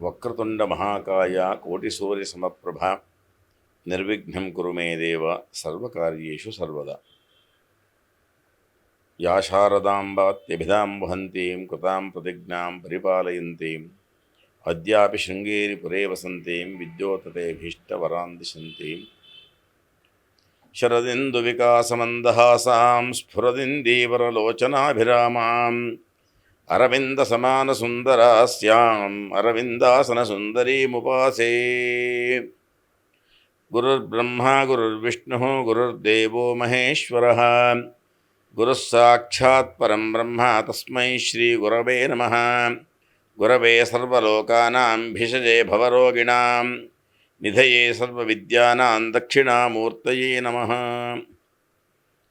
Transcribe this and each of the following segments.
ವಕ್ರತುಂಡ ಮಹಾಕಾಯ ಕೋಟಿಸೂರ್ಯ ಸಮಪ್ರಭಾ ನಿರ್ವಿಘ್ನಂ ಕುರು ಮೇ ದೇವ ಸರ್ವಕಾರ್ಯೇಷು ಸರ್ವದಾ. ಯಾ ಶಾರದಾಂಬಾತ್ಯಭಿಧಾಂ ವಹಂತೀಂ ಕೃತಾಂ ಪ್ರತಿಜ್ಞಾಂ ಪರಿಪಾಲಯಂತೀಂ ಅದ್ಯಾಪಿ ಶೃಂಗೇರಿ ಪುರೇ ವಸಂತೀಂ ವಿದ್ಯೋತತೆಭೀಷ್ಟವರಾನ್ ದಿಶಂತೀಂ ಶರದಿಂದು ವಿಕಾಸಮಂದಹಾಸಾಂ ಸ್ಫುರದಿಂದೀವರಲೋಚನಾಭಿರಾಮಾಂ ಅರವಿಂದ ಸಮಾನ ಸುಂದರಾಸ್ಯಾಂ ಅರವಿಂದಾಸನ ಸುಂದರೀಮುಪಾಸೇ. ಗುರುರ್ಬ್ರಹ್ಮ ಗುರುರ್ವಿಷ್ಣು ಗುರುರ್ದೇವೋ ಮಹೇಶ್ವರಃ ಗುರುಃ ಸಾಕ್ಷಾತ್ ಪರಂ ಬ್ರಹ್ಮ ತಸ್ಮೈ ಶ್ರೀ ಗುರವೇ ನಮಃ. ಗುರವೇ ಸರ್ವಲೋಕಾನಾಂ ಭಿಷಜೇ ಭವರೋಗಿಣಾಂ ನಿಧಯೇ ಸರ್ವವಿದ್ಯಾನಾಂ ದಕ್ಷಿಣಾಮೂರ್ತಯೇ ನಮಃ.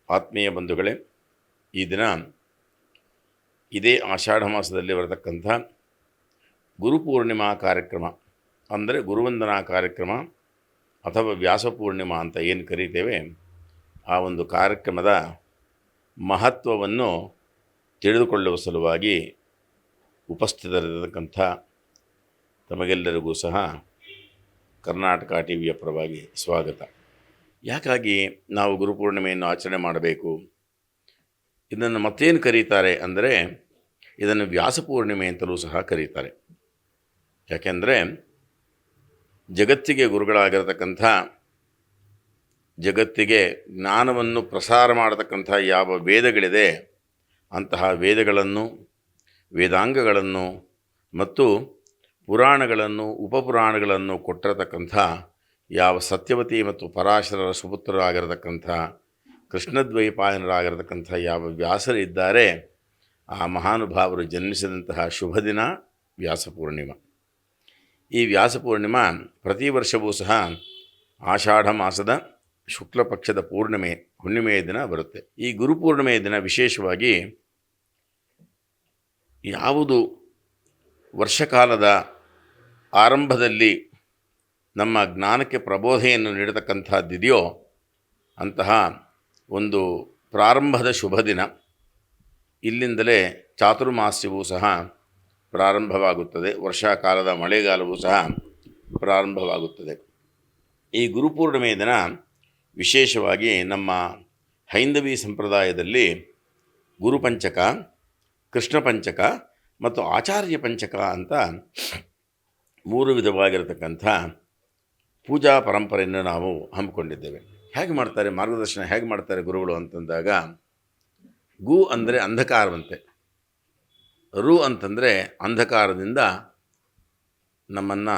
ಆತ್ಮೀಯ ಬಂಧುಗಳೇ, ಈ ದಿನ ಇದೇ ಆಷಾಢ ಮಾಸದಲ್ಲಿ ಬರತಕ್ಕಂಥ ಗುರುಪೂರ್ಣಿಮಾ ಕಾರ್ಯಕ್ರಮ, ಅಂದರೆ ಗುರುವಂದನಾ ಕಾರ್ಯಕ್ರಮ ಅಥವಾ ವ್ಯಾಸಪೂರ್ಣಿಮಾ ಅಂತ ಏನು ಕರೀತೇವೆ, ಆ ಒಂದು ಕಾರ್ಯಕ್ರಮದ ಮಹತ್ವವನ್ನು ತಿಳಿದುಕೊಳ್ಳುವ ಸಲುವಾಗಿ ಉಪಸ್ಥಿತರಿರತಕ್ಕಂಥ ತಮಗೆಲ್ಲರಿಗೂ ಸಹ ಕರ್ನಾಟಕ ಟಿವಿಯ ಪರವಾಗಿ ಸ್ವಾಗತ. ಯಾಕಾಗಿ ನಾವು ಗುರುಪೂರ್ಣಿಮೆಯನ್ನು ಆಚರಣೆ ಮಾಡಬೇಕು? ಇದನ್ನು ಮತ್ತೇನು ಕರೀತಾರೆ ಅಂದರೆ, ಇದನ್ನು ವ್ಯಾಸಪೂರ್ಣಿಮೆ ಅಂತಲೂ ಸಹ ಕರೀತಾರೆ. ಯಾಕೆಂದರೆ ಜಗತ್ತಿಗೆ ಗುರುಗಳಾಗಿರತಕ್ಕಂಥ, ಜಗತ್ತಿಗೆ ಜ್ಞಾನವನ್ನು ಪ್ರಸಾರ ಮಾಡತಕ್ಕಂಥ ಯಾವ ವೇದಗಳಿದೆ ಅಂತಹ ವೇದಗಳನ್ನು, ವೇದಾಂಗಗಳನ್ನು ಮತ್ತು ಪುರಾಣಗಳನ್ನು, ಉಪಪುರಾಣಗಳನ್ನು ಕೊಟ್ಟಿರತಕ್ಕಂಥ ಯಾವ ಸತ್ಯವತಿ ಮತ್ತು ಪರಾಶರರ ಸುಪುತ್ರರಾಗಿರತಕ್ಕಂಥ ಕೃಷ್ಣದ್ವೈಪಾಯನರಾಗಿರತಕ್ಕಂಥ ಯಾವ ವ್ಯಾಸರಿದ್ದಾರೆ, ಆ ಮಹಾನುಭಾವರು ಜನ್ಮಿಸಿದಂತಹ ಶುಭ ದಿನ ವ್ಯಾಸಪೂರ್ಣಿಮಾ. ಈ ವ್ಯಾಸಪೂರ್ಣಿಮಾ ಪ್ರತಿ ವರ್ಷವೂ ಸಹ ಆಷಾಢ ಮಾಸದ ಶುಕ್ಲ ಪಕ್ಷದ ಹುಣ್ಣಿಮೆಯ ದಿನ ಬರುತ್ತೆ. ಈ ಗುರುಪೂರ್ಣಿಮೆಯ ದಿನ ವಿಶೇಷವಾಗಿ ಯಾವುದು ವರ್ಷಕಾಲದ ಆರಂಭದಲ್ಲಿ ನಮ್ಮ ಜ್ಞಾನಕ್ಕೆ ಪ್ರಬೋಧೆಯನ್ನು ನೀಡತಕ್ಕಂಥದ್ದಿದೆಯೋ ಅಂತಹ ಒಂದು ಪ್ರಾರಂಭದ ಶುಭ ದಿನ. ಇಲ್ಲಿಂದಲೇ ಚಾತುರ್ಮಾಸ್ಯವೂ ಸಹ ಪ್ರಾರಂಭವಾಗುತ್ತದೆ, ವರ್ಷಾಕಾಲದ ಮಳೆಗಾಲವೂ ಸಹ ಪ್ರಾರಂಭವಾಗುತ್ತದೆ. ಈ ಗುರುಪೂರ್ಣಿಮೆಯ ದಿನ ವಿಶೇಷವಾಗಿ ನಮ್ಮ ಹೈಂದವಿ ಸಂಪ್ರದಾಯದಲ್ಲಿ ಗುರುಪಂಚಕ, ಕೃಷ್ಣ ಪಂಚಕ ಮತ್ತು ಆಚಾರ್ಯ ಪಂಚಕ ಅಂತ 3 ವಿಧವಾಗಿರತಕ್ಕಂಥ ಪೂಜಾ ಪರಂಪರೆಯನ್ನು ನಾವು ಹಮ್ಮಿಕೊಂಡಿದ್ದೇವೆ. ಹೇಗೆ ಮಾಡ್ತಾರೆ, ಮಾರ್ಗದರ್ಶನ ಹೇಗೆ ಮಾಡ್ತಾರೆ ಗುರುಗಳು ಅಂತಂದಾಗ, ಗು ಅಂದರೆ ಅಂಧಕಾರವಂತೆ, ರು ಅಂತಂದರೆ ಅಂಧಕಾರದಿಂದ ನಮ್ಮನ್ನು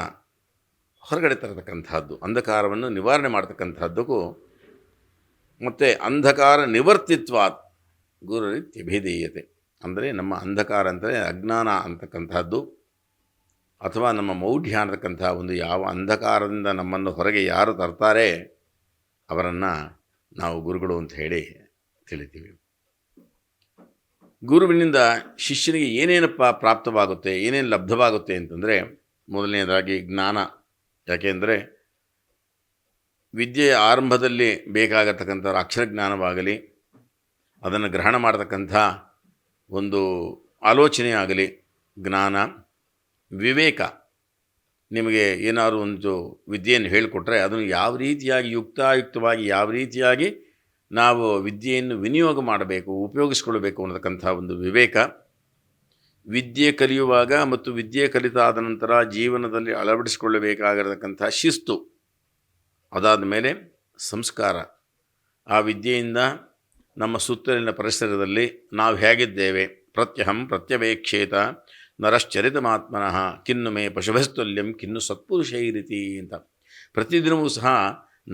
ಹೊರಗಡೆ ತರತಕ್ಕಂಥದ್ದು, ಅಂಧಕಾರವನ್ನು ನಿವಾರಣೆ ಮಾಡ್ತಕ್ಕಂಥದ್ದಕ್ಕೂ, ಮತ್ತು ಅಂಧಕಾರ ನಿವರ್ತಿತ್ವಾತ್ ಗುರುರಿತ್ಯಭಿಧೀಯತೆ, ಅಂದರೆ ನಮ್ಮ ಅಂಧಕಾರ ಅಂದರೆ ಅಜ್ಞಾನ ಅಂತಕ್ಕಂಥದ್ದು ಅಥವಾ ನಮ್ಮ ಮೌಢ್ಯ ಅನ್ನತಕ್ಕಂಥ ಒಂದು ಯಾವ ಅಂಧಕಾರದಿಂದ ನಮ್ಮನ್ನು ಹೊರಗೆ ಯಾರು ತರ್ತಾರೆ ಅವರನ್ನು ನಾವು ಗುರುಗಳು ಅಂತ ಹೇಳಿ ತಿಳಿತೀವಿ. ಗುರುವಿನಿಂದ ಶಿಷ್ಯನಿಗೆ ಏನೇನಪ್ಪ ಪ್ರಾಪ್ತವಾಗುತ್ತೆ, ಏನೇನು ಲಬ್ಧವಾಗುತ್ತೆ ಅಂತಂದರೆ, ಮೊದಲನೇದಾಗಿ ಜ್ಞಾನ. ಯಾಕೆಂದರೆ ವಿದ್ಯೆಯ ಆರಂಭದಲ್ಲಿ ಬೇಕಾಗತಕ್ಕಂಥ ಅಕ್ಷರಜ್ಞಾನವಾಗಲಿ, ಅದನ್ನು ಗ್ರಹಣ ಮಾಡತಕ್ಕಂಥ ಒಂದು ಆಲೋಚನೆ ಆಗಲಿ ಜ್ಞಾನ. ವಿವೇಕ, ನಿಮಗೆ ಏನಾದರೂ ಒಂದು ವಿದ್ಯೆಯನ್ನು ಹೇಳಿಕೊಟ್ರೆ ಅದನ್ನು ಯಾವ ರೀತಿಯಾಗಿ ಯುಕ್ತಾಯುಕ್ತವಾಗಿ ಯಾವ ರೀತಿಯಾಗಿ ನಾವು ವಿದ್ಯೆಯನ್ನು ವಿನಿಯೋಗ ಮಾಡಬೇಕು, ಉಪಯೋಗಿಸ್ಕೊಳ್ಬೇಕು ಅನ್ನತಕ್ಕಂಥ ಒಂದು ವಿವೇಕ. ವಿದ್ಯೆ ಕಲಿಯುವಾಗ ಮತ್ತು ವಿದ್ಯೆ ಕಲಿತಾದ ನಂತರ ಜೀವನದಲ್ಲಿ ಅಳವಡಿಸಿಕೊಳ್ಳಬೇಕಾಗಿರತಕ್ಕಂಥ ಶಿಸ್ತು. ಅದಾದ ಮೇಲೆ ಸಂಸ್ಕಾರ. ಆ ವಿದ್ಯೆಯಿಂದ ನಮ್ಮ ಸುತ್ತಲಿನ ಪರಿಸರದಲ್ಲಿ ನಾವು ಹೇಗಿದ್ದೇವೆ, ಪ್ರತ್ಯಹಂ ಪ್ರತ್ಯವೇಕ್ಷೇತ ನರಶ್ಚರಿತಮಾತ್ಮನಃ ಕಿನ್ನು ಮೇ ಪಶುಭಸ್ತುಲ್ಯಂ ಕಿನ್ನು ಸತ್ಪುರುಷೈರಿತಿ ಅಂತ ಪ್ರತಿದಿನವೂ ಸಹ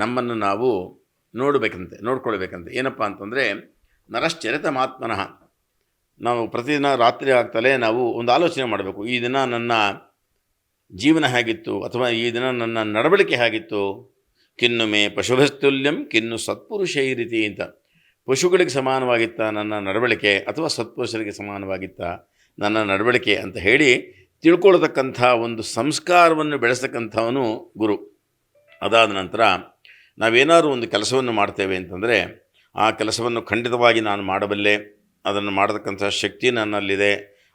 ನಮ್ಮನ್ನು ನಾವು ನೋಡ್ಕೊಳ್ಬೇಕಂತೆ. ಏನಪ್ಪ ಅಂತಂದರೆ, ನರಶ್ಚರಿತಮಾತ್ಮನಃ, ನಾವು ಪ್ರತಿದಿನ ರಾತ್ರಿ ಆಗ್ತಲೇ ನಾವು ಒಂದು ಆಲೋಚನೆ ಮಾಡಬೇಕು. ಈ ದಿನ ನನ್ನ ಜೀವನ ಹೇಗಿತ್ತು, ಅಥವಾ ಈ ದಿನ ನನ್ನ ನಡವಳಿಕೆ ಹೇಗಿತ್ತು. ಕಿನ್ನು ಮೇ ಪಶುಭಸ್ತುಲ್ಯಂ ಕಿನ್ನು ಸತ್ಪುರುಷೈರಿತಿ ಅಂತ, ಪಶುಗಳಿಗೆ ಸಮಾನವಾಗಿತ್ತ ನನ್ನ ನಡವಳಿಕೆ ಅಥವಾ ಸತ್ಪುರುಷರಿಗೆ ಸಮಾನವಾಗಿತ್ತ ನನ್ನ ನಡವಳಿಕೆ ಅಂತ ಹೇಳಿ ತಿಳ್ಕೊಳ್ತಕ್ಕಂಥ ಒಂದು ಸಂಸ್ಕಾರವನ್ನು ಬೆಳೆಸ್ತಕ್ಕಂಥವನು ಗುರು. ಅದಾದ ನಂತರ ನಾವೇನಾದರೂ ಒಂದು ಕೆಲಸವನ್ನು ಮಾಡ್ತೇವೆ ಅಂತಂದರೆ, ಆ ಕೆಲಸವನ್ನು ಖಂಡಿತವಾಗಿ ನಾನು ಮಾಡಬಲ್ಲೆ, ಅದನ್ನು ಮಾಡತಕ್ಕಂಥ ಶಕ್ತಿ ನನ್ನಲ್ಲಿದೆ,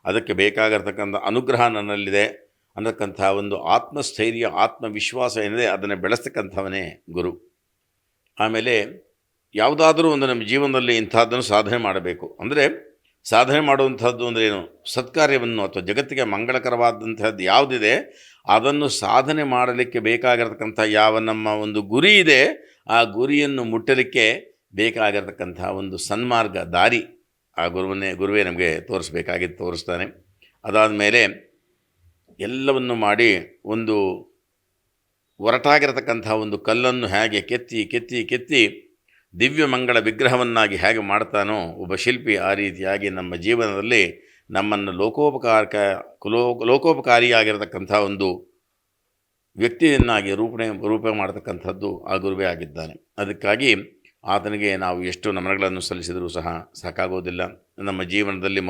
ಅದಕ್ಕೆ ಬೇಕಾಗಿರ್ತಕ್ಕಂಥ ಅನುಗ್ರಹ ನನ್ನಲ್ಲಿದೆ ಅನ್ನತಕ್ಕಂಥ ಒಂದು ಆತ್ಮಸ್ಥೈರ್ಯ, ಆತ್ಮವಿಶ್ವಾಸ ಏನಿದೆ ಅದನ್ನು ಬೆಳೆಸ್ತಕ್ಕಂಥವನೇ ಗುರು. ಆಮೇಲೆ ಯಾವುದಾದ್ರೂ ಒಂದು ನಮ್ಮ ಜೀವನದಲ್ಲಿ ಇಂಥದ್ದನ್ನು ಸಾಧನೆ ಮಾಡಬೇಕು ಅಂದರೆ, ಸಾಧನೆ ಮಾಡುವಂಥದ್ದು ಅಂದರೆ ಏನು, ಸತ್ಕಾರ್ಯವನ್ನು ಅಥವಾ ಜಗತ್ತಿಗೆ ಮಂಗಳಕರವಾದಂಥದ್ದು ಯಾವುದಿದೆ ಅದನ್ನು ಸಾಧನೆ ಮಾಡಲಿಕ್ಕೆ ಬೇಕಾಗಿರತಕ್ಕಂಥ ಯಾವ ನಮ್ಮ ಒಂದು ಗುರಿ ಇದೆ, ಆ ಗುರಿಯನ್ನು ಮುಟ್ಟಲಿಕ್ಕೆ ಬೇಕಾಗಿರತಕ್ಕಂಥ ಒಂದು ಸನ್ಮಾರ್ಗ ದಾರಿ ಆ ಗುರುವೇ ನಮಗೆ ತೋರಿಸ್ಬೇಕಾಗಿದ್ದು ತೋರಿಸ್ತಾನೆ. ಅದಾದ ಮೇಲೆ ಎಲ್ಲವನ್ನು ಮಾಡಿ ಒಂದು ಒರಟಾಗಿರತಕ್ಕಂಥ ಒಂದು ಕಲ್ಲನ್ನು ಹೇಗೆ ಕೆತ್ತಿ ಕೆತ್ತಿ ಕೆತ್ತಿ ದಿವ್ಯ ಮಂಗಳ ವಿಗ್ರಹವನ್ನಾಗಿ ಹೇಗೆ ಮಾಡ್ತಾನೋ ಒಬ್ಬ ಶಿಲ್ಪಿ, ಆ ರೀತಿಯಾಗಿ ನಮ್ಮ ಜೀವನದಲ್ಲಿ ನಮ್ಮನ್ನು ಲೋಕೋಪಕಾರಿಯಾಗಿರತಕ್ಕಂಥ ಒಂದು ವ್ಯಕ್ತಿಯನ್ನಾಗಿ ರೂಪ ಮಾಡತಕ್ಕಂಥದ್ದು ಆ ಗುರುವೇ ಆಗಿದ್ದಾನೆ. ಅದಕ್ಕಾಗಿ ಆತನಿಗೆ ನಾವು ಎಷ್ಟು ನಮನಗಳನ್ನು ಸಲ್ಲಿಸಿದರೂ ಸಹ ಸಾಕಾಗೋದಿಲ್ಲ. ನಮ್ಮ ಜೀವನದಲ್ಲಿ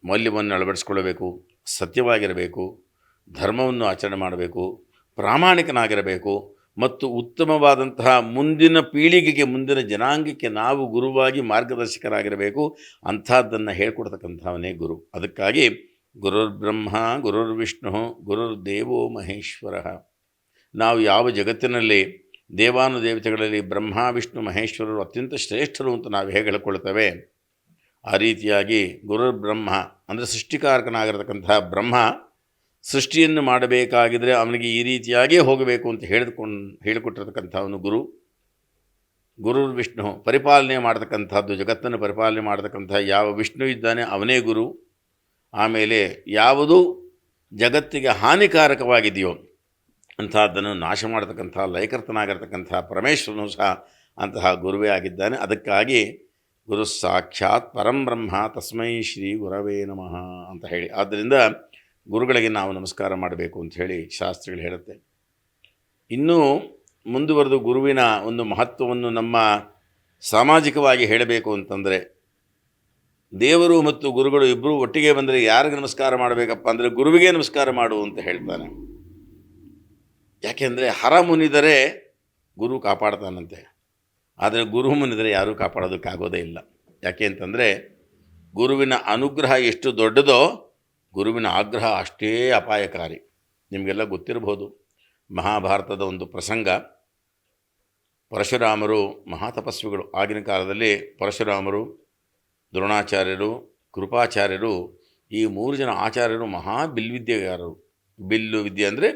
ಮೌಲ್ಯವನ್ನು ಅಳವಡಿಸ್ಕೊಳ್ಳಬೇಕು, ಸತ್ಯವಾಗಿರಬೇಕು, ಧರ್ಮವನ್ನು ಆಚರಣೆ ಮಾಡಬೇಕು, ಪ್ರಾಮಾಣಿಕನಾಗಿರಬೇಕು ಮತ್ತು ಉತ್ತಮವಾದಂತಹ ಮುಂದಿನ ಪೀಳಿಗೆಗೆ, ಮುಂದಿನ ಜನಾಂಗಕ್ಕೆ ನಾವು ಗುರುವಾಗಿ ಮಾರ್ಗದರ್ಶಕರಾಗಿರಬೇಕು. ಅಂಥದ್ದನ್ನು ಹೇಳ್ಕೊಡ್ತಕ್ಕಂಥವನೇ ಗುರು. ಅದಕ್ಕಾಗಿ ಗುರುರ್ಬ್ರಹ್ಮ ಗುರುರ್ವಿಷ್ಣು ಗುರುರ್ದೇವೋ ಮಹೇಶ್ವರ. ನಾವು ಯಾವ ಜಗತ್ತಿನಲ್ಲಿ ದೇವಾನುದೇವತೆಗಳಲ್ಲಿ ಬ್ರಹ್ಮ ವಿಷ್ಣು ಮಹೇಶ್ವರರು ಅತ್ಯಂತ ಶ್ರೇಷ್ಠರು ಅಂತ ನಾವು ಹೇಗೆ ಹೇಳ್ಕೊಳ್ತೇವೆ, ಆ ರೀತಿಯಾಗಿ ಗುರುರ್ಬ್ರಹ್ಮ ಅಂದರೆ ಸೃಷ್ಟಿಕಾರಕನಾಗಿರತಕ್ಕಂತಹ ಬ್ರಹ್ಮ ಸೃಷ್ಟಿಯನ್ನು ಮಾಡಬೇಕಾಗಿದ್ದರೆ ಅವನಿಗೆ ಈ ರೀತಿಯಾಗೇ ಹೋಗಬೇಕು ಅಂತ ಹೇಳಿಕೊಟ್ಟಿರ್ತಕ್ಕಂಥವನು ಗುರು. ಗುರುರ್ವಿಷ್ಣು ಪರಿಪಾಲನೆ ಮಾಡತಕ್ಕಂಥದ್ದು, ಜಗತ್ತನ್ನು ಪರಿಪಾಲನೆ ಮಾಡತಕ್ಕಂಥ ಯಾವ ವಿಷ್ಣು ಇದ್ದಾನೆ ಅವನೇ ಗುರು. ಆಮೇಲೆ ಯಾವುದು ಜಗತ್ತಿಗೆ ಹಾನಿಕಾರಕವಾಗಿದೆಯೋ ಅಂಥದ್ದನ್ನು ನಾಶ ಮಾಡತಕ್ಕಂಥ ಲಯಕರ್ತನಾಗಿರ್ತಕ್ಕಂಥ ಪರಮೇಶ್ವರನು ಸಹ ಅಂತಹ ಗುರುವೇ ಆಗಿದ್ದಾನೆ. ಅದಕ್ಕಾಗಿ ಗುರು ಸಾಕ್ಷಾತ್ ಪರಂಬ್ರಹ್ಮ ತಸ್ಮೈ ಶ್ರೀ ಗುರವೇ ನಮಃ ಅಂತ ಹೇಳಿ, ಆದ್ದರಿಂದ ಗುರುಗಳಿಗೆ ನಾವು ನಮಸ್ಕಾರ ಮಾಡಬೇಕು ಅಂತ ಹೇಳಿ ಶಾಸ್ತ್ರಗಳು ಹೇಳುತ್ತೆ. ಇನ್ನೂ ಮುಂದುವರೆದು ಗುರುವಿನ ಒಂದು ಮಹತ್ವವನ್ನು ನಮ್ಮ ಸಾಮಾಜಿಕವಾಗಿ ಹೇಳಬೇಕು ಅಂತಂದರೆ, ದೇವರು ಮತ್ತು ಗುರುಗಳು ಇಬ್ಬರು ಒಟ್ಟಿಗೆ ಬಂದರೆ ಯಾರಿಗೆ ನಮಸ್ಕಾರ ಮಾಡಬೇಕಪ್ಪ ಅಂದರೆ ಗುರುವಿಗೆ ನಮಸ್ಕಾರ ಮಾಡು ಅಂತ ಹೇಳ್ತಾನೆ. ಯಾಕೆಂದರೆ ಹರ ಮುನಿದರೆ ಗುರು ಕಾಪಾಡ್ತಾನಂತೆ, ಆದರೆ ಗುರು ಮುನಿದರೆ ಯಾರೂ ಕಾಪಾಡೋದಕ್ಕಾಗೋದೇ ಇಲ್ಲ. ಯಾಕೆ ಅಂತಂದರೆ ಗುರುವಿನ ಅನುಗ್ರಹ ಎಷ್ಟು ದೊಡ್ಡದೋ ಗುರುವಿನ ಆಗ್ರಹ ಅಷ್ಟೇ ಅಪಾಯಕಾರಿ. ನಿಮಗೆಲ್ಲ ಗೊತ್ತಿರಬಹುದು, ಮಹಾಭಾರತದ ಒಂದು ಪ್ರಸಂಗ. ಪರಶುರಾಮರು ಮಹಾತಪಸ್ವಿಗಳು. ಆಗಿನ ಕಾಲದಲ್ಲಿ ಪರಶುರಾಮರು, ದ್ರೋಣಾಚಾರ್ಯರು, ಕೃಪಾಚಾರ್ಯರು, ಈ 3 ಜನ ಆಚಾರ್ಯರು ಮಹಾ ಬಿಲ್ವಿದ್ಯೆಗಾರರು. ಬಿಲ್ಲು ವಿದ್ಯೆ ಅಂದರೆ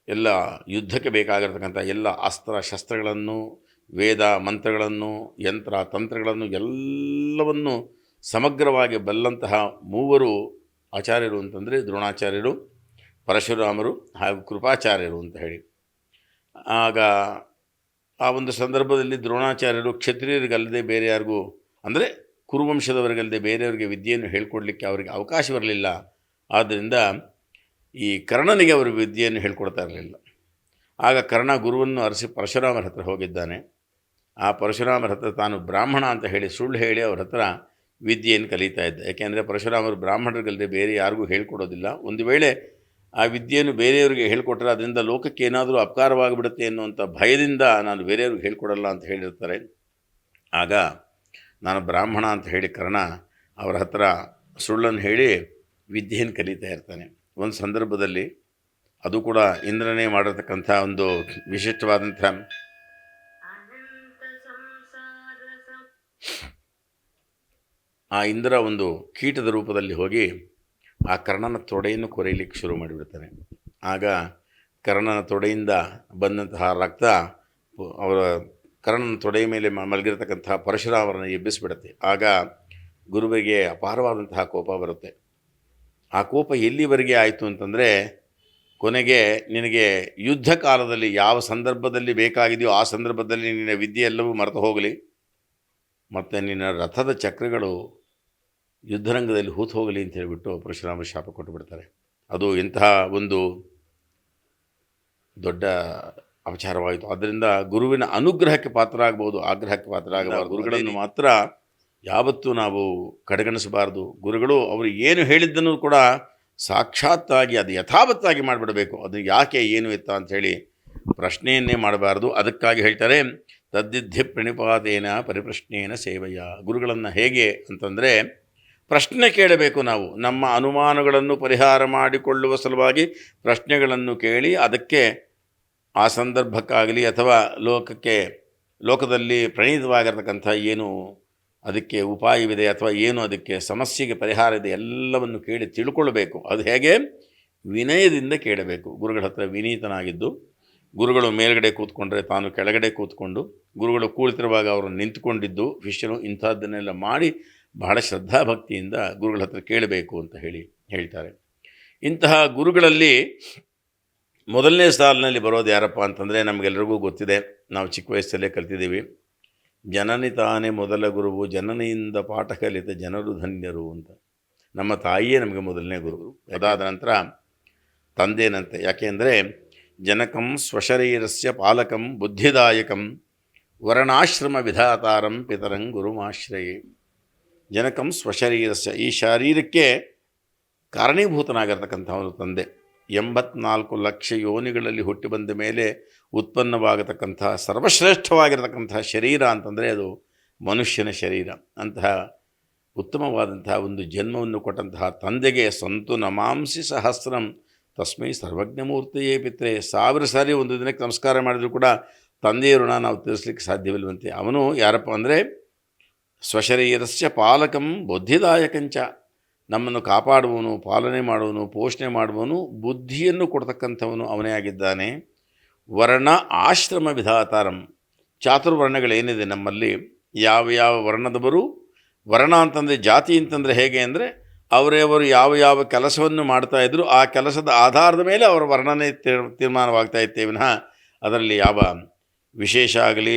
ಎಲ್ಲ ಯುದ್ಧಕ್ಕೆ ಬೇಕಾಗಿರ್ತಕ್ಕಂಥ ಎಲ್ಲ ಅಸ್ತ್ರ ಶಸ್ತ್ರಗಳನ್ನು, ವೇದ ಮಂತ್ರಗಳನ್ನು, ಯಂತ್ರ ತಂತ್ರಗಳನ್ನು ಎಲ್ಲವನ್ನು ಸಮಗ್ರವಾಗಿ ಬಲ್ಲಂತಹ 3 ಆಚಾರ್ಯರು ಅಂತಂದರೆ ದ್ರೋಣಾಚಾರ್ಯರು, ಪರಶುರಾಮರು ಹಾಗೂ ಕೃಪಾಚಾರ್ಯರು ಅಂತ ಹೇಳಿ. ಆಗ ಆ ಒಂದು ಸಂದರ್ಭದಲ್ಲಿ ದ್ರೋಣಾಚಾರ್ಯರು ಕ್ಷತ್ರಿಯರಿಗಲ್ಲದೆ ಬೇರೆ ಯಾರಿಗೂ, ಅಂದರೆ ಕುರುವಂಶದವರಿಗಲ್ಲದೆ ಬೇರೆಯವರಿಗೆ ವಿದ್ಯೆಯನ್ನು ಹೇಳ್ಕೊಡ್ಲಿಕ್ಕೆ ಅವರಿಗೆ ಅವಕಾಶವಿರಲಿಲ್ಲ. ಆದ್ದರಿಂದ ಈ ಕರ್ಣನಿಗೆ ಅವರು ವಿದ್ಯೆಯನ್ನು ಹೇಳ್ಕೊಡ್ತಾ ಇರಲಿಲ್ಲ. ಆಗ ಕರ್ಣ ಗುರುವನ್ನು ಅರಸಿ ಪರಶುರಾಮರ ಹತ್ರ ಹೋಗಿದ್ದಾನೆ. ಆ ಪರಶುರಾಮರ ಹತ್ರ ತಾನು ಬ್ರಾಹ್ಮಣ ಅಂತ ಹೇಳಿ ಸುಳ್ಳು ಹೇಳಿ ಅವ್ರ ಹತ್ರ ವಿದ್ಯೆಯನ್ನು ಕಲಿತಾ ಇದ್ದ. ಯಾಕೆಂದರೆ ಪರಶುರಾಮರು ಬ್ರಾಹ್ಮಣರಿಗಲ್ಲದೆ ಬೇರೆ ಯಾರಿಗೂ ಹೇಳ್ಕೊಡೋದಿಲ್ಲ. ಒಂದು ವೇಳೆ ಆ ವಿದ್ಯೆಯನ್ನು ಬೇರೆಯವರಿಗೆ ಹೇಳ್ಕೊಟ್ರೆ ಅದರಿಂದ ಲೋಕಕ್ಕೆ ಏನಾದರೂ ಅಪಕಾರವಾಗಿಬಿಡುತ್ತೆ ಎನ್ನುವಂಥ ಭಯದಿಂದ ನಾನು ಬೇರೆಯವ್ರಿಗೆ ಹೇಳ್ಕೊಡಲ್ಲ ಅಂತ ಹೇಳಿರ್ತಾರೆ. ಆಗ ನಾನು ಬ್ರಾಹ್ಮಣ ಅಂತ ಹೇಳಿ ಕರ್ಣ ಅವರ ಹತ್ರ ಸುಳ್ಳನ್ನು ಹೇಳಿ ವಿದ್ಯೆಯನ್ನು ಕಲಿತಾ ಇರ್ತಾನೆ. ಒಂದು ಸಂದರ್ಭದಲ್ಲಿ ಅದು ಕೂಡ ಇಂದ್ರನೇ ಮಾಡಿರ್ತಕ್ಕಂಥ ಒಂದು ವಿಶಿಷ್ಟವಾದಂಥ ಆ ಇಂದ್ರ ಒಂದು ಕೀಟದ ರೂಪದಲ್ಲಿ ಹೋಗಿ ಆ ಕರ್ಣನ ತೊಡೆಯನ್ನು ಕೊರೆಯಲಿಕ್ಕೆ ಶುರು ಮಾಡಿಬಿಡ್ತಾನೆ. ಆಗ ಕರ್ಣನ ತೊಡೆಯಿಂದ ಬಂದಂತಹ ರಕ್ತ ಅವರ ಕರ್ಣನ ತೊಡೆಯ ಮೇಲೆ ಮಲಗಿರ್ತಕ್ಕಂಥ ಪರಶುರಾಮರನ್ನು ಎಬ್ಬಿಸಿಬಿಡುತ್ತೆ. ಆಗ ಗುರುವಿಗೆ ಅಪಾರವಾದಂತಹ ಕೋಪ ಬರುತ್ತೆ. ಆ ಕೋಪ ಎಲ್ಲಿವರೆಗೆ ಆಯಿತು ಅಂತಂದರೆ, ಕೊನೆಗೆ ನಿನಗೆ ಯುದ್ಧ ಕಾಲದಲ್ಲಿ ಯಾವ ಸಂದರ್ಭದಲ್ಲಿ ಬೇಕಾಗಿದೆಯೋ ಆ ಸಂದರ್ಭದಲ್ಲಿ ನಿನ್ನ ವಿದ್ಯೆ ಎಲ್ಲವೂ ಮರೆತು ಹೋಗಲಿ, ಮತ್ತು ನಿನ್ನ ರಥದ ಚಕ್ರಗಳು ಯುದ್ಧರಂಗದಲ್ಲಿ ಹೂತು ಹೋಗಲಿ ಅಂತ ಹೇಳಿಬಿಟ್ಟು ಪರಶುರಾಮ ಶಾಪ ಕೊಟ್ಟು ಬಿಡ್ತಾರೆ. ಅದು ಎಂತಹ ಒಂದು ದೊಡ್ಡ ಅಪಚಾರವಾಯಿತು. ಆದ್ದರಿಂದ ಗುರುವಿನ ಅನುಗ್ರಹಕ್ಕೆ ಪಾತ್ರ ಆಗ್ಬೋದು, ಆಗ್ರಹಕ್ಕೆ ಪಾತ್ರ ಆಗಬಾರ್ದು. ಗುರುಗಳನ್ನು ಮಾತ್ರ ಯಾವತ್ತೂ ನಾವು ಕಡೆಗಣಿಸಬಾರ್ದು. ಗುರುಗಳು ಅವರು ಏನು ಹೇಳಿದ್ದನ್ನು ಕೂಡ ಸಾಕ್ಷಾತ್ತಾಗಿ ಅದು ಯಥಾವತ್ತಾಗಿ ಮಾಡಿಬಿಡಬೇಕು. ಅದು ಯಾಕೆ ಏನು ಎತ್ತ ಅಂಥೇಳಿ ಪ್ರಶ್ನೆಯನ್ನೇ ಮಾಡಬಾರ್ದು. ಅದಕ್ಕಾಗಿ ಹೇಳ್ತಾರೆ, ತದ್ದಿದ್ಧಿ ಪ್ರಣಿಪಾತೇನ ಪರಿಪ್ರಶ್ನೇನ ಸೇವೆಯ. ಗುರುಗಳನ್ನು ಹೇಗೆ ಅಂತಂದರೆ ಪ್ರಶ್ನೆ ಕೇಳಬೇಕು. ನಾವು ನಮ್ಮ ಅನುಮಾನಗಳನ್ನು ಪರಿಹಾರ ಮಾಡಿಕೊಳ್ಳುವ ಸಲುವಾಗಿ ಪ್ರಶ್ನೆಗಳನ್ನು ಕೇಳಿ ಅದಕ್ಕೆ ಆ ಸಂದರ್ಭಕ್ಕಾಗಲಿ ಅಥವಾ ಲೋಕದಲ್ಲಿ ಪ್ರಣೀತವಾಗಿರ್ತಕ್ಕಂಥ ಏನು ಅದಕ್ಕೆ ಉಪಾಯವಿದೆ ಅಥವಾ ಏನು ಅದಕ್ಕೆ ಸಮಸ್ಯೆಗೆ ಪರಿಹಾರ ಇದೆ ಎಲ್ಲವನ್ನು ಕೇಳಿ ತಿಳ್ಕೊಳ್ಬೇಕು. ಅದು ಹೇಗೆ? ವಿನಯದಿಂದ ಕೇಳಬೇಕು. ಗುರುಗಳ ಹತ್ರ ವಿನೀತನಾಗಿದ್ದು, ಗುರುಗಳು ಮೇಲ್ಗಡೆ ಕೂತ್ಕೊಂಡ್ರೆ ತಾನು ಕೆಳಗಡೆ ಕೂತ್ಕೊಂಡು, ಗುರುಗಳು ಕೂಳ್ತಿರುವಾಗ ಅವರು ನಿಂತುಕೊಂಡಿದ್ದು, ಶಿಷ್ಯನು ಇಂಥದ್ದನ್ನೆಲ್ಲ ಮಾಡಿ ಬಹಳ ಶ್ರದ್ಧಾಭಕ್ತಿಯಿಂದ ಗುರುಗಳ ಹತ್ರ ಕೇಳಬೇಕು ಅಂತ ಹೇಳ್ತಾರೆ. ಇಂತಹ ಗುರುಗಳಲ್ಲಿ ಮೊದಲನೇ ಸಾಲಿನಲ್ಲಿ ಬರೋದು ಯಾರಪ್ಪ ಅಂತಂದರೆ ನಮಗೆಲ್ಲರಿಗೂ ಗೊತ್ತಿದೆ, ನಾವು ಚಿಕ್ಕ ವಯಸ್ಸಲ್ಲೇ ಕಲ್ತಿದ್ದೀವಿ. ಜನನಿ ತಾನೇ ಮೊದಲ ಗುರುವು, ಜನನಿಯಿಂದ ಪಾಠ ಕಲಿತ ಜನರು ಧನ್ಯರು ಅಂತ. ನಮ್ಮ ತಾಯಿಯೇ ನಮಗೆ ಮೊದಲನೇ ಗುರು. ಅದಾದ ನಂತರ ತಂದೆನಂತೆ. ಯಾಕೆ ಅಂದರೆ ಜನಕಂ ಸ್ವಶರೀರಸ್ಯ ಪಾಲಕಂ ಬುದ್ಧಿದಾಯಕಂ ವರ್ಣಾಶ್ರಮ ವಿಧಾತಾರಂ ಪಿತರಂ ಗುರುಮಾಶ್ರಯೇ. ಜನಕಂ ಸ್ವಶರೀರಸ್ಯ, ಈ ಶಾರೀರಕ್ಕೆ ಕಾರಣೀಭೂತನಾಗಿರ್ತಕ್ಕಂಥವನು ತಂದೆ. 84 ಲಕ್ಷ ಯೋನಿಗಳಲ್ಲಿ ಹುಟ್ಟಿ ಬಂದ ಮೇಲೆ ಉತ್ಪನ್ನವಾಗತಕ್ಕಂಥ ಸರ್ವಶ್ರೇಷ್ಠವಾಗಿರತಕ್ಕಂತಹ ಶರೀರ ಅಂತಂದರೆ ಅದು ಮನುಷ್ಯನ ಶರೀರ. ಅಂತಹ ಉತ್ತಮವಾದಂತಹ ಒಂದು ಜನ್ಮವನ್ನು ಕೊಟ್ಟಂತಹ ತಂದೆಗೆ ಸಂತು ನಮಾಂಸಿ ಸಹಸ್ರಂ ತಸ್ಮೈ ಸರ್ವಜ್ಞಮೂರ್ತಿಯೇ ಪಿತ್ರೆ. 1000 ಸಾರಿ ಒಂದು ದಿನಕ್ಕೆ ನಮಸ್ಕಾರ ಮಾಡಿದರೂ ಕೂಡ ತಂದೆಯ ಋಣ ನಾವು ತೀರಿಸಲಿಕ್ಕೆ ಸಾಧ್ಯವಿಲ್ಲವಂತೆ. ಅವನು ಯಾರಪ್ಪ ಅಂದರೆ ಸ್ವಶರೀರಸ್ಯ ಪಾಲಕಂ ಬುದ್ಧಿದಾಯಕಂಚ, ನಮ್ಮನ್ನು ಕಾಪಾಡುವನು, ಪಾಲನೆ ಮಾಡುವನು, ಪೋಷಣೆ ಮಾಡುವನು, ಬುದ್ಧಿಯನ್ನು ಕೊಡ್ತಕ್ಕಂಥವನು ಅವನೇ ಆಗಿದ್ದಾನೆ. ವರ್ಣ ಆಶ್ರಮ ವಿಧಾತಾರಂ, ಚಾತುರ್ವರ್ಣಗಳೇನಿದೆ ನಮ್ಮಲ್ಲಿ, ಯಾವ ವರ್ಣದವರು, ವರ್ಣ ಅಂತಂದರೆ ಜಾತಿ ಅಂತಂದರೆ ಹೇಗೆ ಅಂದರೆ ಅವರವರು ಯಾವ ಕೆಲಸವನ್ನು ಮಾಡ್ತಾಯಿದ್ರು ಆ ಕೆಲಸದ ಆಧಾರದ ಮೇಲೆ ಅವರ ವರ್ಣನೆ ತೀರ್ಮಾನವಾಗ್ತಾ ಇತ್ತೇ ವಿನಃ ಅದರಲ್ಲಿ ಯಾವ ವಿಶೇಷ ಆಗಲಿ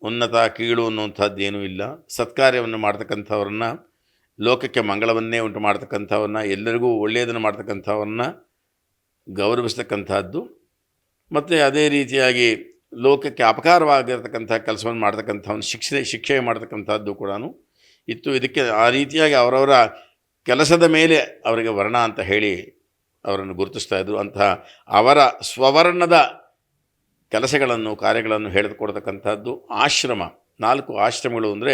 ಉನ್ನತ ಕೀಳು ಅನ್ನುವಂಥದ್ದೇನೂ ಇಲ್ಲ. ಸತ್ಕಾರ್ಯವನ್ನು ಮಾಡ್ತಕ್ಕಂಥವ್ರನ್ನ, ಲೋಕಕ್ಕೆ ಮಂಗಳವನ್ನೇ ಉಂಟು ಮಾಡ್ತಕ್ಕಂಥವ್ರನ್ನ, ಎಲ್ಲರಿಗೂ ಒಳ್ಳೆಯದನ್ನು ಮಾಡ್ತಕ್ಕಂಥವ್ರನ್ನ ಗೌರವಿಸ್ತಕ್ಕಂಥದ್ದು, ಮತ್ತು ಅದೇ ರೀತಿಯಾಗಿ ಲೋಕಕ್ಕೆ ಅಪಕಾರವಾಗಿರ್ತಕ್ಕಂಥ ಕೆಲಸವನ್ನು ಮಾಡ್ತಕ್ಕಂಥವ್ನ ಶಿಕ್ಷೆ ಮಾಡ್ತಕ್ಕಂಥದ್ದು ಕೂಡ ಇತ್ತು. ಇದಕ್ಕೆ ಆ ರೀತಿಯಾಗಿ ಅವರವರ ಕೆಲಸದ ಮೇಲೆ ಅವರಿಗೆ ವರ್ಣ ಅಂತ ಹೇಳಿ ಅವರನ್ನು ಗುರುತಿಸ್ತಾ ಇದ್ದರು. ಅಂತಹ ಅವರ ಸ್ವವರ್ಣದ ಕೆಲಸಗಳನ್ನು ಕಾರ್ಯಗಳನ್ನು ಹೇಳಿಕೊಡ್ತಕ್ಕಂಥದ್ದು ಆಶ್ರಮ. 4 ಆಶ್ರಮಗಳು ಅಂದರೆ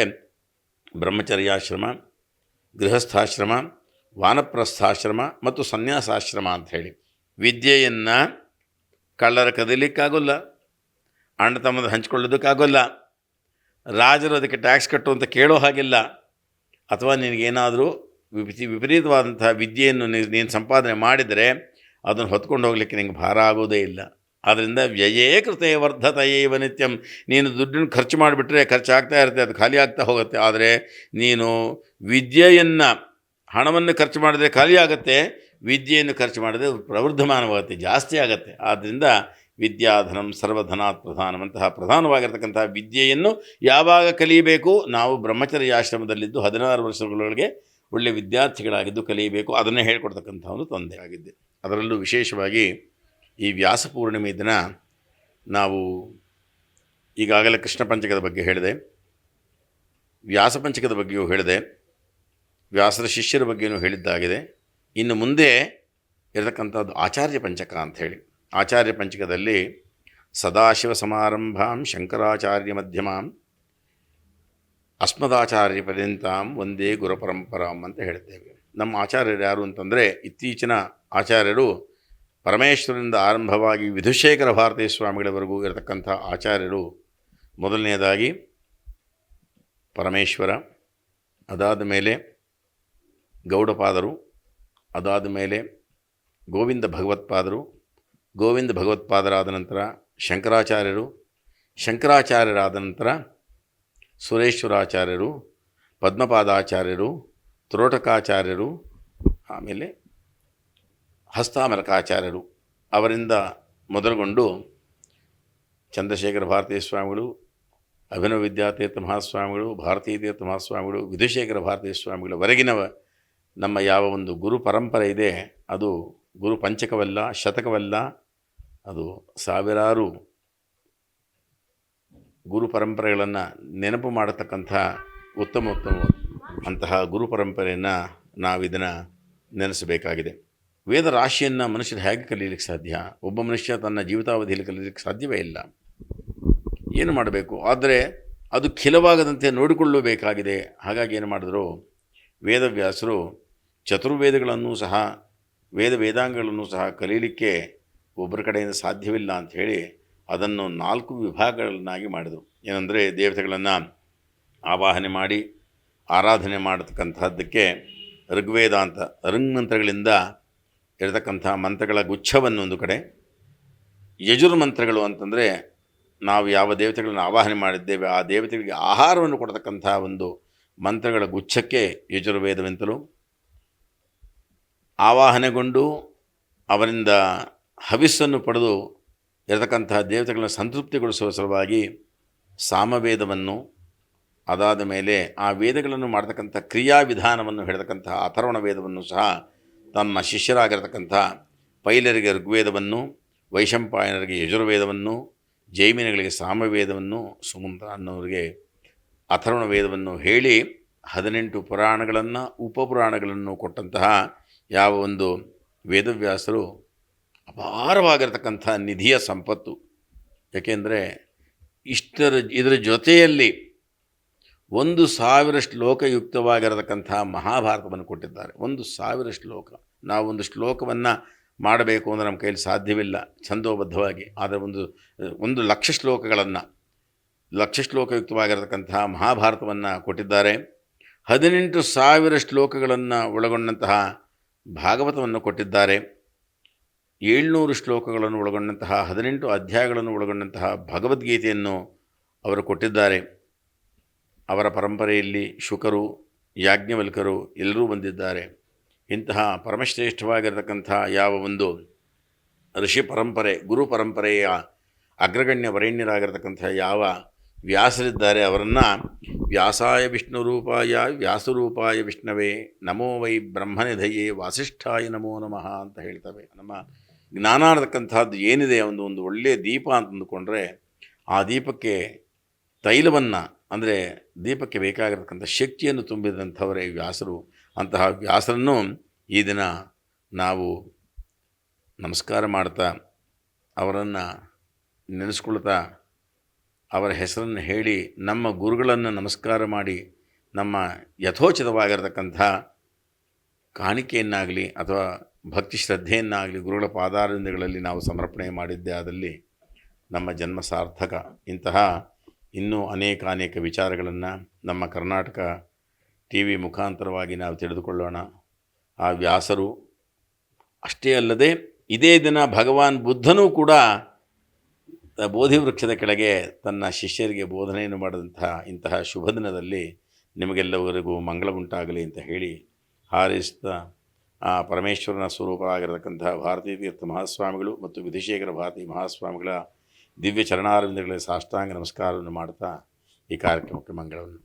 ಬ್ರಹ್ಮಚರ್ಯಾಶ್ರಮ, ಗೃಹಸ್ಥಾಶ್ರಮ, ವಾನಪ್ರಸ್ಥಾಶ್ರಮ ಮತ್ತು ಸನ್ಯಾಸಾಶ್ರಮ ಅಂಥೇಳಿ. ವಿದ್ಯೆಯನ್ನು ಕಳ್ಳರ ಕದೀಲಿಕ್ಕಾಗೋಲ್ಲ, ಅಣ್ಣ ತಮ್ಮದ ಹಂಚ್ಕೊಳ್ಳೋದಕ್ಕಾಗೋಲ್ಲ, ರಾಜರು ಅದಕ್ಕೆ ಟ್ಯಾಕ್ಸ್ ಕಟ್ಟು ಅಂತ ಕೇಳೋ ಹಾಗಿಲ್ಲ, ಅಥವಾ ನಿನಗೇನಾದರೂ ವಿಪರೀತವಾದಂತಹ ವಿದ್ಯೆಯನ್ನು ನೀನು ಸಂಪಾದನೆ ಮಾಡಿದರೆ ಅದನ್ನು ಹೊತ್ಕೊಂಡು ಹೋಗಲಿಕ್ಕೆ ನಿನಗೆ ಭಾರ ಆಗೋದೇ ಇಲ್ಲ. ಆದ್ದರಿಂದ ವ್ಯಯೇ ಕೃತೆ ವರ್ಧತೆಯೇವ ನಿತ್ಯಂ, ನೀನು ದುಡ್ಡನ್ನು ಖರ್ಚು ಮಾಡಿಬಿಟ್ರೆ ಖರ್ಚಾಗ್ತಾ ಇರುತ್ತೆ, ಅದು ಖಾಲಿ ಆಗ್ತಾ ಹೋಗುತ್ತೆ. ಆದರೆ ನೀನು ವಿದ್ಯೆಯನ್ನು, ಹಣವನ್ನು ಖರ್ಚು ಮಾಡಿದರೆ ಖಾಲಿ ಆಗುತ್ತೆ, ವಿದ್ಯೆಯನ್ನು ಖರ್ಚು ಮಾಡಿದರೆ ಪ್ರವರ್ಧಮಾನವಾಗುತ್ತೆ, ಜಾಸ್ತಿ ಆಗುತ್ತೆ. ಆದ್ದರಿಂದ ವಿದ್ಯಾಧನಂ ಸರ್ವಧನಾತ್ ಪ್ರಧಾನವಂತಹ ಪ್ರಧಾನವಾಗಿರ್ತಕ್ಕಂತಹ ವಿದ್ಯೆಯನ್ನು ಯಾವಾಗ ಕಲಿಯಬೇಕು? ನಾವು ಬ್ರಹ್ಮಚರ್ಯಾಶ್ರಮದಲ್ಲಿದ್ದು 16 ವರ್ಷಗಳೊಳಗೆ ಒಳ್ಳೆಯ ವಿದ್ಯಾರ್ಥಿಗಳಾಗಿದ್ದು ಕಲಿಯಬೇಕು. ಅದನ್ನೇ ಹೇಳ್ಕೊಡ್ತಕ್ಕಂಥವನು ತಂದೆ ಆಗಿದ್ದೆ. ಅದರಲ್ಲೂ ವಿಶೇಷವಾಗಿ ಈ ವ್ಯಾಸ ಪೂರ್ಣಿಮೆ ದಿನ ನಾವು ಈಗಾಗಲೇ ಕೃಷ್ಣ ಪಂಚಕದ ಬಗ್ಗೆ ಹೇಳಿದೆ, ವ್ಯಾಸ ಪಂಚಕದ ಬಗ್ಗೆಯೂ ಹೇಳಿದೆ, ವ್ಯಾಸರ ಶಿಷ್ಯರ ಬಗ್ಗೆಯೂ ಹೇಳಿದ್ದಾಗಿದೆ. ಇನ್ನು ಮುಂದೆ ಇರತಕ್ಕಂಥದ್ದು ಆಚಾರ್ಯ ಪಂಚಕ ಅಂಥೇಳಿ. ಆಚಾರ್ಯ ಪಂಚಕದಲ್ಲಿ ಸದಾಶಿವ ಸಮಾರಂಭಾಂ ಶಂಕರಾಚಾರ್ಯ ಮಧ್ಯಮಾಂ ಅಸ್ಮದಾಚಾರ್ಯ ಪರ್ಯಂತಾಂ ಒಂದೇ ಗುರುಪರಂಪರಾಂ ಅಂತ ಹೇಳ್ತೇವೆ. ನಮ್ಮ ಆಚಾರ್ಯರು ಯಾರು ಅಂತಂದರೆ ಇತ್ತೀಚಿನ ಆಚಾರ್ಯರು ಪರಮೇಶ್ವರನಿಂದ ಆರಂಭವಾಗಿ ವಿಧುಶೇಖರ ಭಾರತೀಯ ಸ್ವಾಮಿಗಳವರೆಗೂ ಇರತಕ್ಕಂಥ ಆಚಾರ್ಯರು. ಮೊದಲನೆಯದಾಗಿ ಪರಮೇಶ್ವರ, ಅದಾದ ಮೇಲೆ ಗೌಡಪಾದರು, ಅದಾದ ಮೇಲೆ ಗೋವಿಂದ ಭಗವತ್ಪಾದರು, ಗೋವಿಂದ ಭಗವತ್ಪಾದರಾದ ನಂತರ ಶಂಕರಾಚಾರ್ಯರು, ಶಂಕರಾಚಾರ್ಯರಾದ ನಂತರ ಸುರೇಶ್ವರಾಚಾರ್ಯರು, ಪದ್ಮಪಾದಾಚಾರ್ಯರು, ತ್ರೋಟಕಾಚಾರ್ಯರು, ಆಮೇಲೆ ಹಸ್ತಾಮಲಕಾಚಾರ್ಯರು. ಅವರಿಂದ ಮೊದಲುಗೊಂಡು ಚಂದ್ರಶೇಖರ ಭಾರತೀಯ ಸ್ವಾಮಿಗಳು, ಅಭಿನವ ವಿದ್ಯಾತೀರ್ಥ ಮಹಾಸ್ವಾಮಿಗಳು, ಭಾರತೀಯ ತೀರ್ಥ ಮಹಾಸ್ವಾಮಿಗಳು, ವಿಧುಶೇಖರ ಭಾರತೀಯ ಸ್ವಾಮಿಗಳವರೆಗಿನ ನಮ್ಮ ಯಾವ ಒಂದು ಗುರು ಪರಂಪರೆ ಇದೆ ಅದು ಗುರು ಪಂಚಕವಲ್ಲ, ಶತಕವಲ್ಲ, ಅದು ಸಾವಿರಾರು ಗುರು ಪರಂಪರೆಗಳನ್ನು ನೆನಪು ಮಾಡತಕ್ಕಂಥ ಉತ್ತಮ ಅಂತಹ ಗುರು ಪರಂಪರೆಯನ್ನು ನಾವಿದನ್ನು ನೆನೆಸಬೇಕಾಗಿದೆ. ವೇದ ರಾಶಿಯನ್ನು ಮನುಷ್ಯರು ಹೇಗೆ ಕಲೀಲಿಕ್ಕೆ ಸಾಧ್ಯ? ಒಬ್ಬ ಮನುಷ್ಯ ತನ್ನ ಜೀವಿತಾವಧಿಯಲ್ಲಿ ಕಲೀಲಿಕ್ಕೆ ಸಾಧ್ಯವೇ ಇಲ್ಲ. ಏನು ಮಾಡಬೇಕು? ಆದರೆ ಅದು ಖಿಲವಾಗದಂತೆ ನೋಡಿಕೊಳ್ಳಬೇಕಾಗಿದೆ. ಹಾಗಾಗಿ ಏನು ಮಾಡಿದ್ರು, ವೇದವ್ಯಾಸರು ಚತುರ್ವೇದಗಳನ್ನು ಸಹ ವೇದಾಂಗಗಳನ್ನು ಸಹ ಕಲೀಲಿಕ್ಕೆ ಒಬ್ಬರ ಕಡೆಯಿಂದ ಸಾಧ್ಯವಿಲ್ಲ ಅಂಥೇಳಿ ಅದನ್ನು 4 ವಿಭಾಗಗಳನ್ನಾಗಿ ಮಾಡಿದರು. ಏನಂದರೆ ದೇವತೆಗಳನ್ನು ಆವಾಹನೆ ಮಾಡಿ ಆರಾಧನೆ ಮಾಡತಕ್ಕಂಥದ್ದಕ್ಕೆ ಋಗ್ವೇದ ಅಂತ ಮಂತ್ರಗಳಿಂದ ಇರತಕ್ಕಂಥ ಮಂತ್ರಗಳ ಗುಚ್ಛವನ್ನು ಒಂದು ಕಡೆ, ಯಜುರ್ಮಂತ್ರಗಳು ಅಂತಂದರೆ ನಾವು ಯಾವ ದೇವತೆಗಳನ್ನು ಆವಾಹನೆ ಮಾಡಿದ್ದೇವೆ ಆ ದೇವತೆಗಳಿಗೆ ಆಹಾರವನ್ನು ಕೊಡತಕ್ಕಂಥ ಒಂದು ಮಂತ್ರಗಳ ಗುಚ್ಛಕ್ಕೆ ಯಜುರ್ವೇದವೆಂತಲೂ, ಆವಾಹನೆಗೊಂಡು ಅವರಿಂದ ಹವಿಸ್ಸನ್ನು ಪಡೆದು ಇರತಕ್ಕಂತಹ ದೇವತೆಗಳನ್ನು ಸಂತೃಪ್ತಿಗೊಳಿಸುವ ಸಲುವಾಗಿ ಸಾಮವೇದವನ್ನು, ಅದಾದ ಮೇಲೆ ಆ ವೇದಗಳನ್ನು ಮಾಡತಕ್ಕಂಥ ಕ್ರಿಯಾವಿಧಾನವನ್ನು ಹೇಳ್ತಕ್ಕಂಥ ಅಥರ್ವಣ ವೇದವನ್ನು ಸಹ ತಮ್ಮ ಶಿಷ್ಯರಾಗಿರ್ತಕ್ಕಂಥ ಪೈಲರಿಗೆ ಋಗ್ವೇದವನ್ನು, ವೈಶಂಪಾಯನರಿಗೆ ಯಜುರ್ವೇದವನ್ನು, ಜೈಮಿನಿಗಳಿಗೆ ಸಾಮವೇದವನ್ನು, ಸುಮಂತ ಅನ್ನೋರಿಗೆ ಅಥರ್ವಣ ವೇದವನ್ನು ಹೇಳಿ 18 ಪುರಾಣಗಳನ್ನು ಉಪಪುರಾಣಗಳನ್ನು ಕೊಟ್ಟಂತಹ ಯಾವ ಒಂದು ವೇದವ್ಯಾಸರು ಅಪಾರವಾಗಿರ್ತಕ್ಕಂಥ ನಿಧಿಯ ಸಂಪತ್ತು. ಏಕೆಂದರೆ ಇದರ ಜೊತೆಯಲ್ಲಿ 1000 ಶ್ಲೋಕಯುಕ್ತವಾಗಿರತಕ್ಕಂಥ ಮಹಾಭಾರತವನ್ನು ಕೊಟ್ಟಿದ್ದಾರೆ. 1000 ಶ್ಲೋಕ. ನಾವು ಒಂದು ಶ್ಲೋಕವನ್ನು ಮಾಡಬೇಕು ಅಂದರೆ ನಮ್ಮ ಕೈಯಲ್ಲಿ ಸಾಧ್ಯವಿಲ್ಲ ಛಂದೋಬದ್ಧವಾಗಿ. ಆದರೆ 1,00,000 ಶ್ಲೋಕಗಳನ್ನು, 1,00,000 ಶ್ಲೋಕಯುಕ್ತವಾಗಿರತಕ್ಕಂತಹ ಮಹಾಭಾರತವನ್ನು ಕೊಟ್ಟಿದ್ದಾರೆ. 18,000 ಶ್ಲೋಕಗಳನ್ನು ಒಳಗೊಂಡಂತಹ ಭಾಗವತವನ್ನು ಕೊಟ್ಟಿದ್ದಾರೆ. 700 ಶ್ಲೋಕಗಳನ್ನು ಒಳಗೊಂಡಂತಹ 18 ಅಧ್ಯಾಯಗಳನ್ನು ಒಳಗೊಂಡಂತಹ ಭಗವದ್ಗೀತೆಯನ್ನು ಅವರು ಕೊಟ್ಟಿದ್ದಾರೆ. ಅವರ ಪರಂಪರೆಯಲ್ಲಿ ಶುಕರು, ಯಾಜ್ಞವಲ್ಕರು ಎಲ್ಲರೂ ಬಂದಿದ್ದಾರೆ. ಇಂತಹ ಪರಮಶ್ರೇಷ್ಠವಾಗಿರತಕ್ಕಂಥ ಯಾವ ಒಂದು ಋಷಿ ಪರಂಪರೆ, ಗುರು ಪರಂಪರೆಯ ಅಗ್ರಗಣ್ಯ ವರೇಣ್ಯರಾಗಿರ್ತಕ್ಕಂಥ ಯಾವ ವ್ಯಾಸರಿದ್ದಾರೆ ಅವರನ್ನು ವ್ಯಾಸಾಯ ವಿಷ್ಣುರೂಪಾಯ ವ್ಯಾಸರೂಪಾಯ ವಿಷ್ಣವೇ ನಮೋ ವೈ ಬ್ರಹ್ಮನಿಧಯೇ ವಾಸಿಷ್ಠಾಯ ನಮೋ ನಮಃ ಅಂತ ಹೇಳ್ತವೆ. ನಮ್ಮ ಜ್ಞಾನ ಅನ್ನತಕ್ಕಂಥದ್ದು ಏನಿದೆ ಒಂದು ಒಳ್ಳೆಯ ದೀಪ ಅಂತ ಅಂದುಕೊಂಡ್ರೆ ಆ ದೀಪಕ್ಕೆ ತೈಲವನ್ನು, ಅಂದರೆ ದೀಪಕ್ಕೆ ಬೇಕಾಗಿರತಕ್ಕಂಥ ಶಕ್ತಿಯನ್ನು ತುಂಬಿದಂಥವರೇ ವ್ಯಾಸರು. ಅಂತಹ ವ್ಯಾಸರನ್ನು ಈ ದಿನ ನಾವು ನಮಸ್ಕಾರ ಮಾಡ್ತಾ, ಅವರನ್ನು ನೆನೆಸ್ಕೊಳ್ತಾ, ಅವರ ಹೆಸರನ್ನು ಹೇಳಿ ನಮ್ಮ ಗುರುಗಳನ್ನು ನಮಸ್ಕಾರ ಮಾಡಿ ನಮ್ಮ ಯಥೋಚಿತವಾಗಿರತಕ್ಕಂಥ ಕಾಣಿಕೆಯನ್ನಾಗಲಿ ಅಥವಾ ಭಕ್ತಿ ಶ್ರದ್ಧೆಯನ್ನಾಗಲಿ ಗುರುಗಳ ಪಾದಾರವಿಂದಗಳಲ್ಲಿ ನಾವು ಸಮರ್ಪಣೆ ಮಾಡಿದ್ದೇ ಆದಲ್ಲಿ ನಮ್ಮ ಜನ್ಮ ಸಾರ್ಥಕ. ಇಂತಹ ಇನ್ನೂ ಅನೇಕ ವಿಚಾರಗಳನ್ನು ನಮ್ಮ ಕರ್ನಾಟಕ TV ಮುಖಾಂತರವಾಗಿ ನಾವು ತಿಳಿದುಕೊಳ್ಳೋಣ. ಆ ವ್ಯಾಸರು ಅಷ್ಟೇ ಅಲ್ಲದೆ ಇದೇ ದಿನ ಭಗವಾನ್ ಬುದ್ಧನೂ ಕೂಡ ಬೋಧಿ ವೃಕ್ಷದ ಕೆಳಗೆ ತನ್ನ ಶಿಷ್ಯರಿಗೆ ಬೋಧನೆಯನ್ನು ಮಾಡಿದಂತಹ ಇಂತಹ ಶುಭ ದಿನದಲ್ಲಿ ನಿಮಗೆಲ್ಲವರಿಗೂ ಮಂಗಳ ಉಂಟಾಗಲಿ ಅಂತ ಹೇಳಿ ಹಾರೈಸ್ತಾ, ಆ ಪರಮೇಶ್ವರನ ಸ್ವರೂಪರಾಗಿರತಕ್ಕಂಥ ಭಾರತೀ ತೀರ್ಥ ಮಹಾಸ್ವಾಮಿಗಳು ಮತ್ತು ವಿಧಿಶೇಖರ ಭಾರತೀ ಮಹಾಸ್ವಾಮಿಗಳ ದಿವ್ಯ ಚರಣಾರವಿಂದಗಳಿಗೆ ಸಾಷ್ಟಾಂಗ ನಮಸ್ಕಾರವನ್ನು ಮಾಡ್ತಾ ಈ ಕಾರ್ಯಕ್ರಮಕ್ಕೆ ಮಂಗಳವನ್ನು.